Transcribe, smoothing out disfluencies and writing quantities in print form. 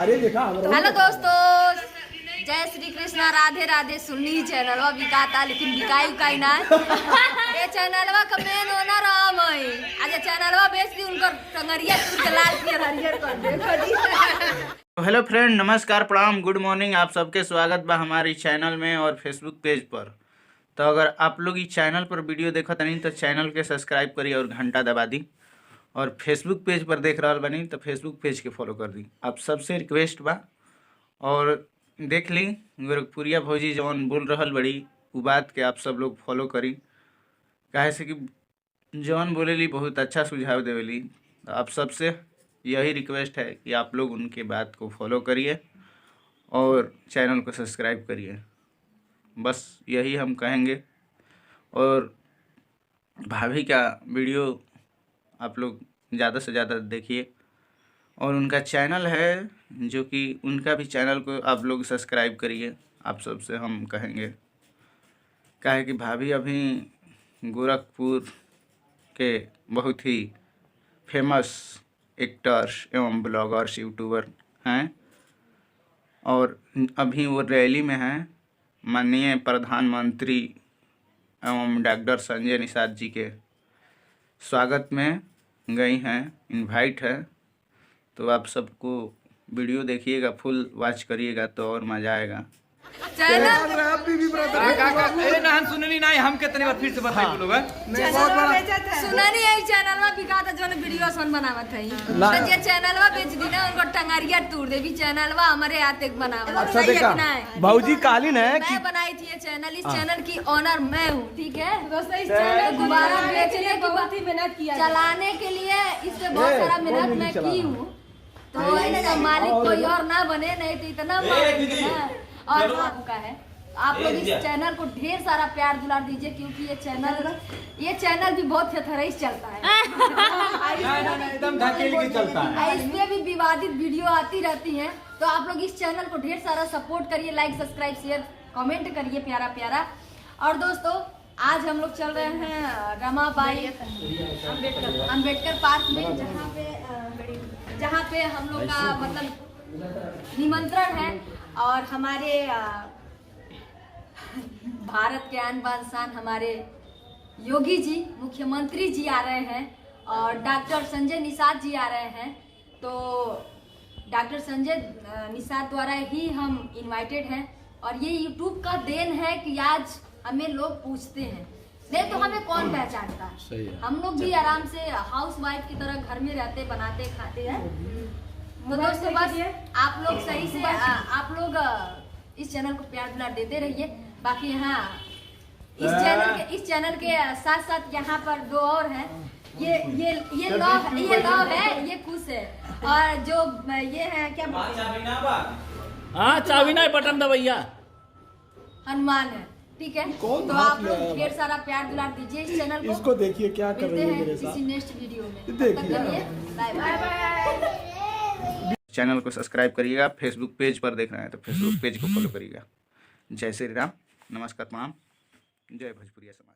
अरे देखा हेलो दोस्तों, जय श्री कृष्णा, राधे राधे। सुननी चैनलवा बिकाता लेकिन बिकाई उकाई ना ये चैनलवा का मेन ओनर हम है। आज चैनलवा बेच दी उनको टंगरिया के लाल पियर हरियर कर दे। हेलो फ्रेंड, नमस्कार, प्रणाम, गुड मॉर्निंग। आप सबके स्वागत बा हमारी चैनल में और फेसबुक पेज पर। तो अगर आप लोग इस चैनल पर वीडियो देखत नहीं तो चैनल के सब्सक्राइब करी और घंटा दबा दी। और फेसबुक पेज पर देख रहा बनी तो फेसबुक पेज के फॉलो कर दी। आप सबसे रिक्वेस्ट बा और देख ली गोरखपुरिया भौजी जौन बोल रहल बड़ी उ बात के आप सब लोग फॉलो करी। काहे से कि जौन बोलेली बहुत अच्छा सुझाव देवेली। तो आप सबसे यही रिक्वेस्ट है कि आप लोग उनके बात को फॉलो करिए और चैनल को सब्सक्राइब करिए। बस यही हम कहेंगे। और भाभी का वीडियो आप लोग ज़्यादा से ज़्यादा देखिए और उनका चैनल है जो कि उनका भी चैनल को आप लोग सब्सक्राइब करिए। आप सबसे हम कहेंगे काहे कि भाभी अभी गोरखपुर के बहुत ही फेमस एक्टर्स एवं ब्लॉगर्स यूट्यूबर हैं और अभी वो रैली में हैं। माननीय प्रधानमंत्री एवं डॉक्टर संजय निषाद जी के स्वागत में गई हैं, इनवाइट है। तो आप सबको वीडियो देखिएगा, फुल वॉच करिएगा तो और मज़ा आएगा। सुननी नहीं हम कितनी बार फिर से बताई लोग सुननी है चैनलवा बिकाता जो वीडियो सन बनावत है। तो जे चैनलवा बेच दी ना उनको टंगरिया तोड़ दे। भी चैनलवा हमारे हाथ एक बनावा। अच्छा देखा भाऊजी कालीन है मैं बनाई थी ये चैनल। इस चैनल की ओनर मैं हूँ, ठीक है दोस्तों। इस चैनल दोबारा बेचने की बहुत ही मेहनत किया, चलाने के लिए इससे बहुत सारा मेहनत मैं की हूँ। तो इसका मालिक कोई और ना बने, नहीं तो इतना मालिक और आपका है। आप लोग इस चैनल को ढेर सारा प्यार दुलार दीजिए क्योंकि ये चैनल भी बहुत थथरईस चलता है। एकदम ढकेल के चलता है। इसमें भी विवादित वीडियो आती रहती हैं। तो आप लोग इस चैनल को ढेर सारा सपोर्ट करिए, लाइक सब्सक्राइब शेयर कमेंट करिए प्यारा प्यारा। और दोस्तों आज हम लोग चल रहे हैं रमाबाई अम्बेडकर पार्क में, जहाँ पे हम लोग का मतलब निमंत्रण है। और हमारे भारत के आन बान शान हमारे योगी जी मुख्यमंत्री जी आ रहे हैं और डॉक्टर संजय निषाद जी आ रहे हैं। तो डॉक्टर संजय निषाद द्वारा ही हम इनवाइटेड हैं। और ये यूट्यूब का देन है कि आज हमें लोग पूछते हैं, नहीं तो हमें कौन पहचानता है। हम लोग भी आराम से हाउस वाइफ की तरह घर में रहते, बनाते खाते हैं। तो दोस्तों बस आप लोग सही से आप लोग इस चैनल को प्यार दुलार देते रहिए। बाकी यहाँ इस चैनल के साथ साथ यहाँ पर दो और हैं। ये लव है, ये खुश है। और जो ये है क्या हाँ चाबीना बटन दबैया हनुमान है, ठीक है। तो आप लोग ढेर सारा प्यार दुलार दीजिए इस चैनल को। इसको देखिए क्या कर रही है मेरे साथ। किसी नेक्स्ट वीडियो में देखिए। Bye bye. चैनल को सब्सक्राइब करिएगा। फेसबुक पेज पर देख रहे हैं तो फेसबुक पेज को फॉलो करिएगा। जय श्री राम, नमस्कार, प्रणाम, जय भोजपुरिया समाज।